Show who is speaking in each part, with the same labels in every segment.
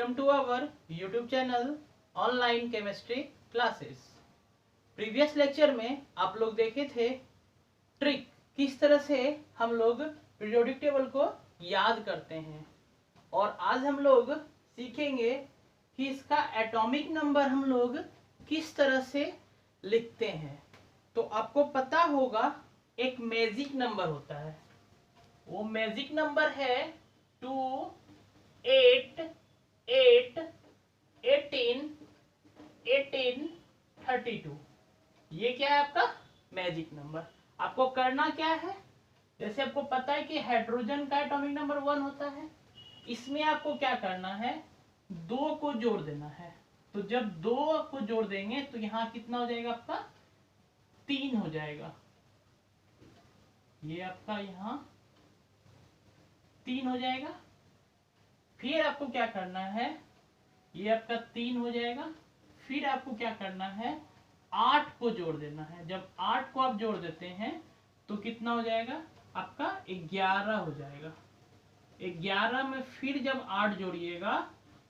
Speaker 1: Welcome to our YouTube channel online chemistry classes. Previous lecture में आप लोग देखे थे ट्रिक किस तरह से हम लोग पीरियोडिक टेबल को याद करते हैं, और आज हम लोग सीखेंगे कि इसका एटॉमिक नंबर हम लोग किस तरह से लिखते हैं। तो आपको पता होगा एक मैजिक नंबर होता है, वो मैजिक नंबर है 2, 8, 8, 18, 18, 32। ये क्या है आपका मैजिक नंबर। आपको करना क्या है, जैसे आपको पता है कि हाइड्रोजन का एटॉमिक नंबर 1 होता है, इसमें आपको क्या करना है, 2 को जोड़ देना है। तो जब 2 को जोड़ देंगे तो यहाँ कितना हो जाएगा, आपका 3 हो जाएगा। ये आपका यहाँ 3 हो जाएगा। फिर आपको क्या करना है, ये आपका 3 हो जाएगा। फिर आपको क्या करना है, 8 को जोड़ देना है। जब 8 को आप जोड़ देते हैं तो कितना हो जाएगा, आपका 11 हो जाएगा। 11 में फिर जब 8 जोड़िएगा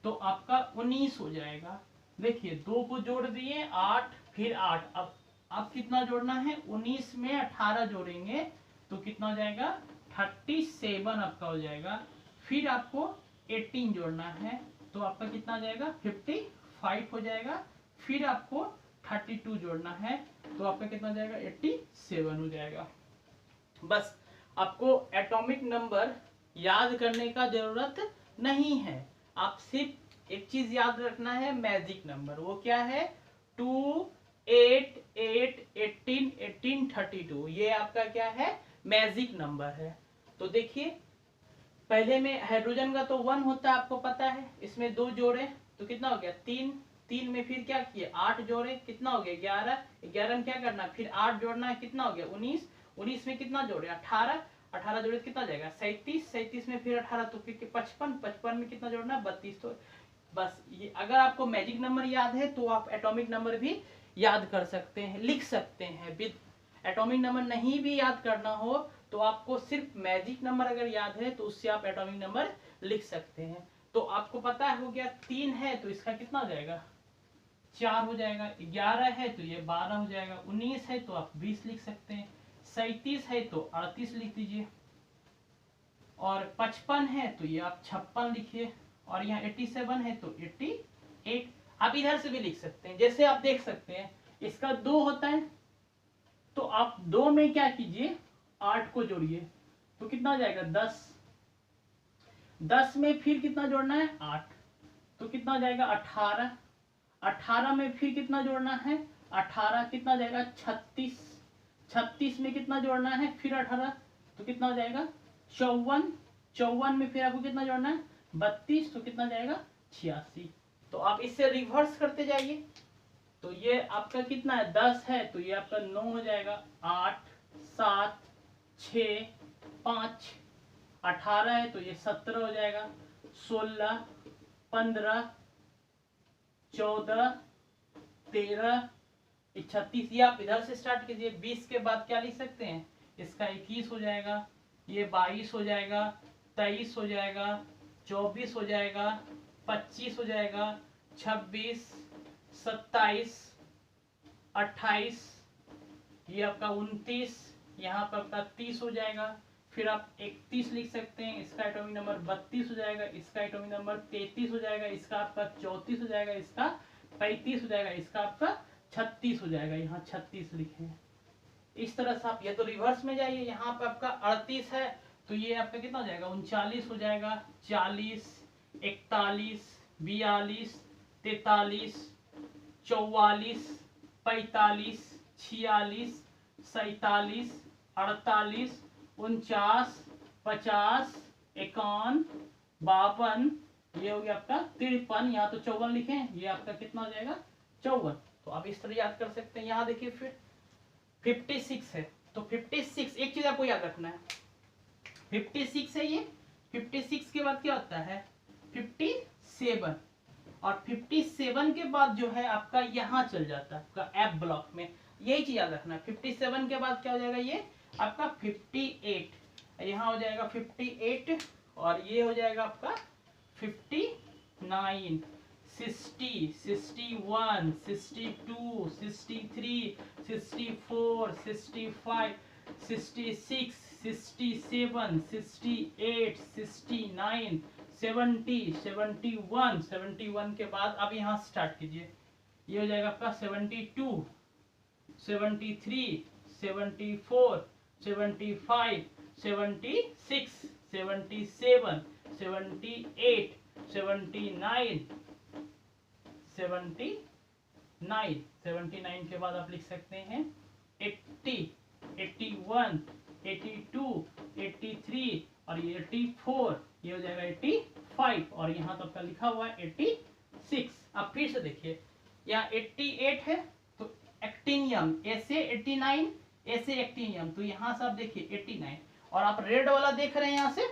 Speaker 1: तो आपका 19 हो जाएगा। देखिए 2 को जोड़ दिए, 8 फिर 8, अब आप कितना जोड़ना है, 19 में 18 जोड़ेंगे तो कितना हो जाएगा, 37 आपका हो जाएगा। फिर आपको 18 जोड़ना है तो आपका कितना हो जाएगा, 55 हो जाएगा। फिर आपको 32 जोड़ना है तो आपका कितना हो जाएगा, 87 हो जाएगा। बस आपको एटॉमिक नंबर याद करने का जरूरत नहीं है, आप सिर्फ एक चीज याद रखना है, मैजिक नंबर। वो क्या है, 2, 8, 8, 18, 18, 32। ये आपका क्या है, मैजिक नंबर है। तो देखिए पहले में हाइड्रोजन का तो 1 होता है, आपको पता है। इसमें 2 जोड़े तो कितना हो गया, 3। 3 में फिर क्या किए, 8 जोड़े, कितना हो गया, 11। 11 में क्या करना, फिर 8 जोड़ना है, कितना हो गया, 19। 19 में कितना जोड़े, 18। 18 जोड़े तो कितना जाएगा, 37। 37 में फिर 18 तो फिर 55। 55 में कितना जोड़ना है, 32। तो बस ये अगर आपको मैजिक नंबर याद है तो आप एटॉमिक नंबर भी याद कर सकते हैं, लिख सकते हैं। विद एटॉमिक नंबर नहीं भी याद करना हो तो आपको सिर्फ मैजिक नंबर अगर याद है तो उससे आप एटॉमिक नंबर लिख सकते हैं। तो आपको पता हो गया 3 है तो इसका कितना हो जाएगा, 4 हो जाएगा। 11 है तो ये 12 हो जाएगा। 19 है तो आप 20 लिख सकते हैं। 37 है तो 38 लिख दीजिए। और 55 है तो ये आप 56 लिखिए। और यहाँ 87 है तो 88। आप इधर से भी लिख सकते हैं, जैसे आप देख सकते हैं इसका 2 होता है तो आप 2 में क्या कीजिए, 8 को जोड़िए तो कितना हो जाएगा, 10। 10 में फिर कितना जोड़ना है, 8 तो कितना हो जाएगा, 18। 18 में फिर कितना जोड़ना है, 18 कितना हो जाएगा, 36। 36 में कितना जोड़ना है, फिर 18 तो कितना हो जाएगा, 54। 54 में फिर आपको कितना जोड़ना है, 32 तो कितना जाएगा, 86। तो आप इससे रिवर्स करते जाइए तो ये आपका कितना है, 10 है तो ये आपका 9 हो जाएगा। 8, 7, 6, 5। 18 है तो ये 17 हो जाएगा। 16, 15, 14, 13, 36। ये आप इधर से स्टार्ट कीजिए। 20 के बाद क्या लिख सकते हैं, इसका 21 हो जाएगा। ये 22 हो जाएगा। 23 हो जाएगा। 24 हो जाएगा। 25 हो जाएगा। 26, 27, 28, ये आपका 29, यहाँ पर आपका 30 हो जाएगा। फिर आप 31 लिख सकते हैं, इसका एटॉमिक नंबर 32 हो जाएगा। इसका एटॉमिक नंबर 33 हो जाएगा। इसका आपका 34 हो जाएगा। इसका 35 हो जाएगा। इसका आपका 36 हो जाएगा। यहाँ 36 लिखे। इस तरह से आप या तो रिवर्स में जाइए, यहाँ पर आपका 38 है तो ये आपका कितना हो जाएगा, 39 हो जाएगा। 40, 41, 42, 43, 44, 45, 46, 47, 48, 49, 50, 51, 52, ये हो गया आपका 53। यहाँ तो 54 लिखे, ये आपका कितना हो जाएगा, 54। तो आप इस तरह याद कर सकते हैं। यहाँ देखिए फिर 56 है तो 56, एक चीज आपको याद रखना है, 56 है ये। 56 के बाद क्या होता है, 57। और 57 के बाद जो है आपका यहाँ चल जाता है आपका एफ ब्लॉक में। यही चीज याद रखना है। 57 के बाद क्या हो जाएगा, ये आपका 58। यहाँ हो जाएगा 58 और ये हो जाएगा आपका 59। 9, 60, 61, 62, 63, 64, 65, 66, 67, 68, 69, 70, 71, 71 के बाद अब यहाँ स्टार्ट कीजिए, ये हो जाएगा आपका 72, 73, 74, 75, 76, 77, 78, 79, 79 के बाद आप लिख सकते हैं 80, 81, 82, 83 और ये 84, ये हो जाएगा 85 और यहाँ तो आपका लिखा हुआ है 86। अब फिर से देखिए, यहाँ 88 है तो एक्टिनियम, ऐसे 89, ऐसे एक्टिनियम, तो यहाँ से आप देखिए 89 और आप रेड वाला देख रहे हैं, यहाँ से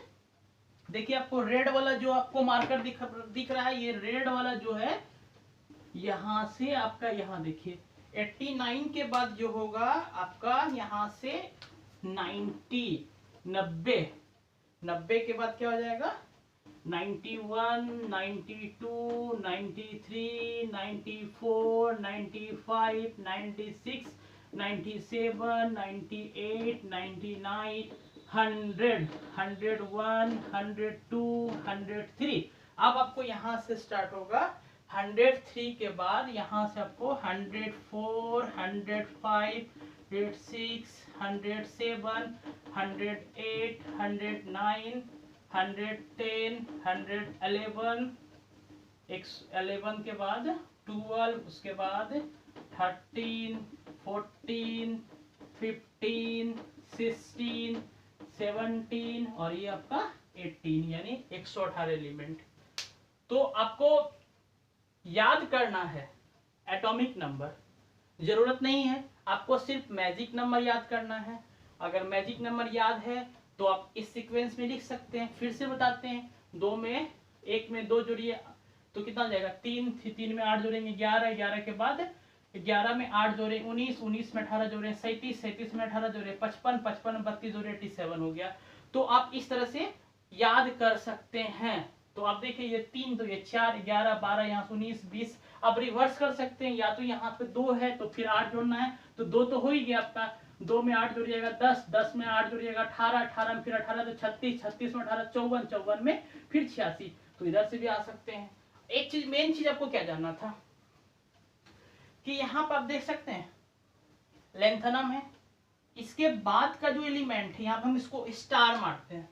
Speaker 1: देखिए आपको रेड वाला जो आपको मार्कर दिख रहा है, ये रेड वाला जो है यहाँ से आपका, यहाँ देखिए 89 के बाद जो होगा आपका यहाँ से 90, 90 के बाद क्या हो जाएगा 91, 92, 93, 94, 95, 96, 97, 98, 99, 100, 101, 102, 103। अब आपको यहाँ से स्टार्ट होगा 103 के बाद यहाँ से आपको 104, 105, 106, 107, 108, 109, 110, 111, 11 के बाद 12, उसके बाद 13, 14, 15, 16, 17 और ये आपका 18, यानी 118 एलिमेंट। तो आपको याद करना है एटॉमिक नंबर, जरूरत नहीं है, आपको सिर्फ मैजिक नंबर याद करना है। अगर मैजिक नंबर याद है तो आप इस सीक्वेंस में लिख सकते हैं। फिर से बताते हैं, 2 में 1 में 2 जोड़िए तो कितना हो जाएगा 3, 3 में 8 जोड़ेंगे 11, 11 के बाद 11 में 8 जोड़े 19, 19 में 18 जोड़े 37, 37 में 18 जोड़े 55, 55 में 32 जोड़े 87 हो गया। तो आप इस तरह से याद कर सकते हैं। तो आप देखिए ये 3 तो ये 4, 11, 12, यहाँ 19, 20। अब रिवर्स कर सकते हैं, या तो यहाँ पे 2 है तो फिर 8 जोड़ना है, तो 2 तो हो ही गया आपका, 2 में 8 जोड़िएगा 10, 10 में 8 जोड़िएगा 18, 18 में फिर 18 तो 36, 36 में 18 54, 54 में फिर 86। तो इधर से भी आ सकते हैं। एक चीज, मेन चीज आपको क्या जानना था कि यहाँ पर आप देख सकते हैं लेंथनम है, इसके बाद का जो एलिमेंट है यहाँ पे हम इसको स्टार मारते हैं,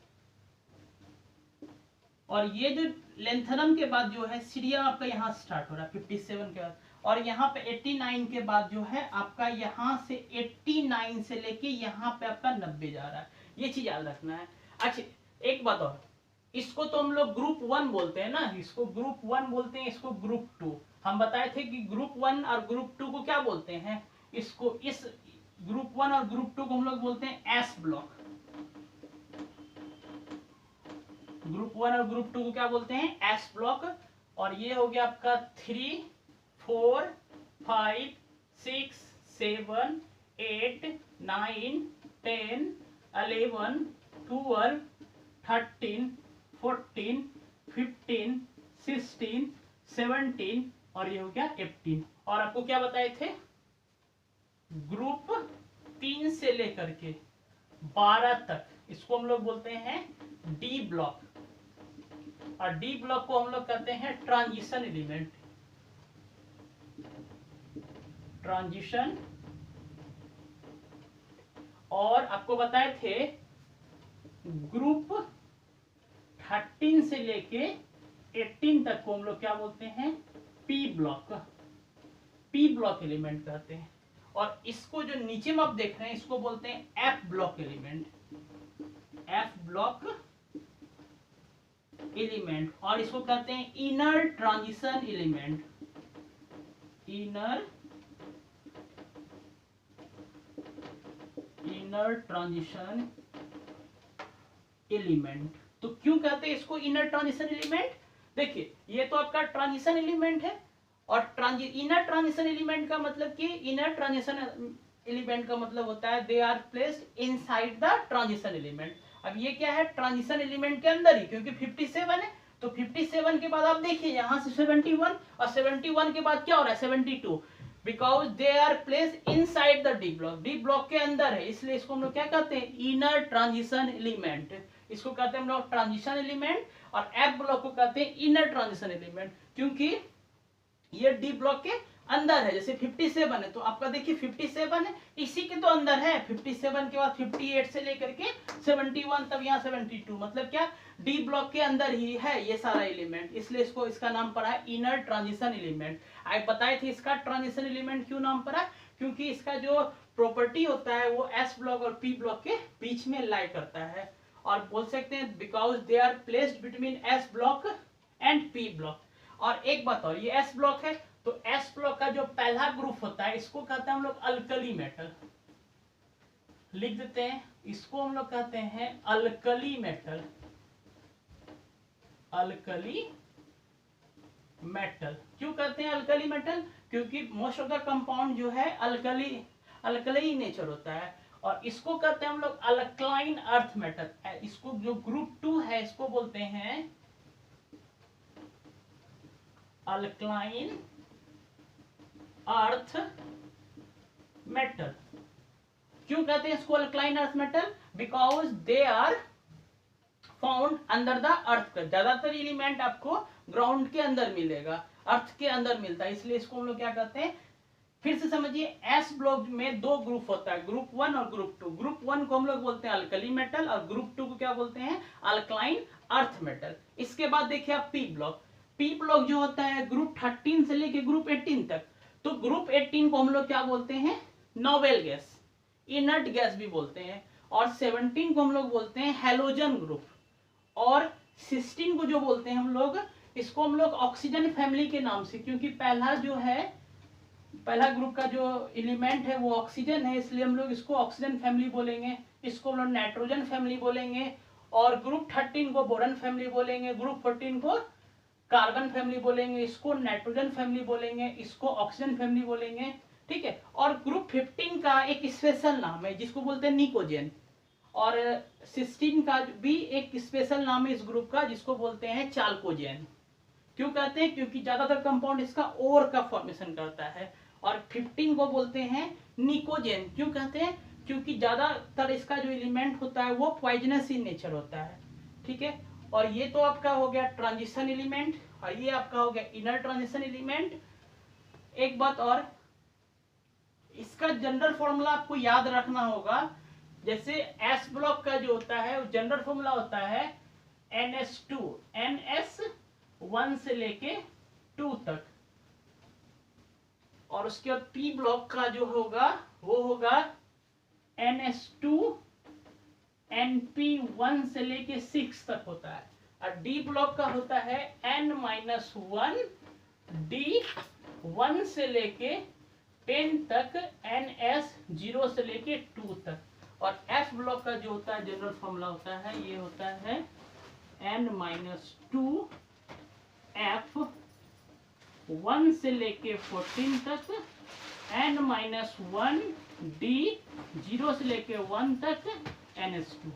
Speaker 1: और ये जो लेंथनम के बाद जो है सीरियम आपका यहाँ स्टार्ट हो रहा है 57 के बाद, और यहाँ पे 89 के बाद जो है आपका यहाँ से 89 से लेके यहाँ पे आपका 90 जा रहा है। ये चीज याद रखना है। अच्छा एक बात और, इसको तो हम लोग ग्रुप 1 बोलते हैं ना, इसको ग्रुप 1 बोलते हैं, इसको ग्रुप 2। हम बताए थे कि ग्रुप 1 और ग्रुप 2 को क्या बोलते हैं, इसको इस ग्रुप 1 और ग्रुप 2 को हम लोग बोलते हैं एस ब्लॉक। ग्रुप 1 और ग्रुप 2 को क्या बोलते हैं एस ब्लॉक। और ये हो गया आपका 3, 4, 5, 6, 7, 8, 9, 10, 11, 12, 13, 14, 15, 16, 17 और ये हो गया 18। और आपको क्या बताए थे, ग्रुप 3 से लेकर के 12 तक इसको हम लोग बोलते हैं डी ब्लॉक, और डी ब्लॉक को हम लोग कहते हैं ट्रांजिशन एलिमेंट। ट्रांजिशन। और आपको बताए थे ग्रुप 13 से लेके 18 तक को हम लोग क्या बोलते हैं P block. P block element कहते हैं। और इसको जो नीचे में आप देख रहे हैं इसको बोलते हैं F block element. F block element. और इसको कहते हैं inner transition element. Inner transition element. तो क्यों कहते हैं इसको इनर ट्रांजिशन एलिमेंट, देखिए ये तो आपका ट्रांजिशन एलिमेंट है, और इनर ट्रांजिशन एलिमेंट का मतलब कि इनर ट्रांजिशन एलिमेंट का मतलब होता है they are placed inside the transition element. अब ये क्या है, ट्रांजिशन एलिमेंट के अंदर ही, क्योंकि 57 है तो 57 के बाद आप देखिए यहाँ से 71 और 71 के बाद क्या हो रहा है 72, because they are place inside the D block, D block के अंदर है, इसलिए इसको हम लोग क्या कहते हैं, इनर ट्रांजिशन एलिमेंट, इसको कहते हैं हम लोग ट्रांजिशन एलिमेंट, और एफ ब्लॉक को कहते हैं इनर ट्रांजिशन एलिमेंट, क्योंकि ये डी ब्लॉक के अंदर है। जैसे 57 है तो आपका देखिए 57 है, इसी के तो अंदर है, 57 के बाद 58 से लेकर के 71 तब यहाँ 72, मतलब क्या डी ब्लॉक के अंदर ही है ये सारा एलिमेंट, इसलिए इसको इसका नाम पड़ा है इनर ट्रांजिशन एलिमेंट। आप बताए थे इसका ट्रांजिशन एलिमेंट क्यों नाम पड़ा, क्योंकि इसका जो प्रॉपर्टी होता है वो एस ब्लॉक और पी ब्लॉक के बीच में लाई करता है, और बोल सकते हैं because they are placed between S block and P block. और एक बात और, ये एस ब्लॉक है तो एस ब्लॉक का जो पहला ग्रुप होता है इसको कहते हैं हम लोग अल्कली मेटल, लिख देते हैं, इसको हम लोग कहते हैं अल्कली मेटल, अल्कली मेटल। क्यों कहते हैं अल्कली मेटल, क्योंकि मोस्ट ऑफ द कंपाउंड जो है अल्कली नेचर होता है, और इसको कहते हैं हम लोग अल्कलाइन अर्थ मेटल। इसको जो ग्रुप 2 है इसको बोलते हैं अल्कलाइन अर्थ मेटल। क्यों कहते हैं इसको alkaline earth metal, because they are found under the earth. का ज्यादातर एलिमेंट आपको ग्राउंड के अंदर मिलेगा, अर्थ के अंदर मिलता है, इसलिए इसको हम लोग क्या कहते हैं, फिर से समझिए, एस ब्लॉक में दो ग्रुप होता है, ग्रुप 1 और ग्रुप 2। ग्रुप 1 को हम लोग बोलते हैं अल्कली मेटल, और ग्रुप 2 को क्या बोलते हैं, अल्कलाइन अर्थ मेटल। इसके बाद देखिए आप पी ब्लॉक, पी ब्लॉक जो होता है ग्रुप 13 से लेके ग्रुप 18 तक, तो ग्रुप 18 को हम लोग क्या बोलते हैं, नोवेल गैस, इनर्ट गैस भी बोलते हैं, और 17 को हम लोग बोलते हैं हैलोजन ग्रुप, और 16 को जो बोलते हैं हम लोग, इसको हम लोग ऑक्सीजन फैमिली के नाम से, क्योंकि पहला जो है, पहला ग्रुप का जो एलिमेंट है वो ऑक्सीजन है, इसलिए हम लोग इसको ऑक्सीजन फैमिली बोलेंगे, इसको हम लोग नाइट्रोजन फैमिली बोलेंगे, और ग्रुप 13 को बोरन फैमिली बोलेंगे, ग्रुप 14 को कार्बन फैमिली बोलेंगे, इसको नाइट्रोजन फैमिली बोलेंगे, इसको ऑक्सीजन फैमिली बोलेंगे, ठीक है। और ग्रुप 15 का एक स्पेशल नाम है जिसको बोलते हैं निकोजेन, और 16 का भी एक स्पेशल नाम है इस ग्रुप का जिसको बोलते हैं चाल्कोजेन। क्यों कहते हैं, क्योंकि ज्यादातर कंपाउंड इसका ओर का फॉर्मेशन करता है, और 15 को बोलते हैं निकोजेन। क्यों कहते हैं, क्योंकि ज्यादातर इसका जो एलिमेंट होता है वो पॉइजनस इन नेचर होता है, ठीक है। और ये तो आपका हो गया ट्रांजिशन एलिमेंट, और ये आपका हो गया इनर ट्रांजिशन एलिमेंट। एक बात और, इसका जनरल फॉर्मूला आपको याद रखना होगा, जैसे एस ब्लॉक का जो होता है जनरल फॉर्मूला होता है NS2, NS1 से लेके 2 तक, और उसके बाद पी ब्लॉक का जो होगा वो होगा NS2 NP1 से लेके 6 तक होता है, और डी ब्लॉक का होता है N-1 D1 से लेके 10 तक, NS0 से लेके 2 तक, और एफ ब्लॉक का जो होता है जनरल फॉर्मूला होता है ये होता है N-2 F1 से लेके 14 तक, N-1 D 0 से लेके 1 तक, NS2।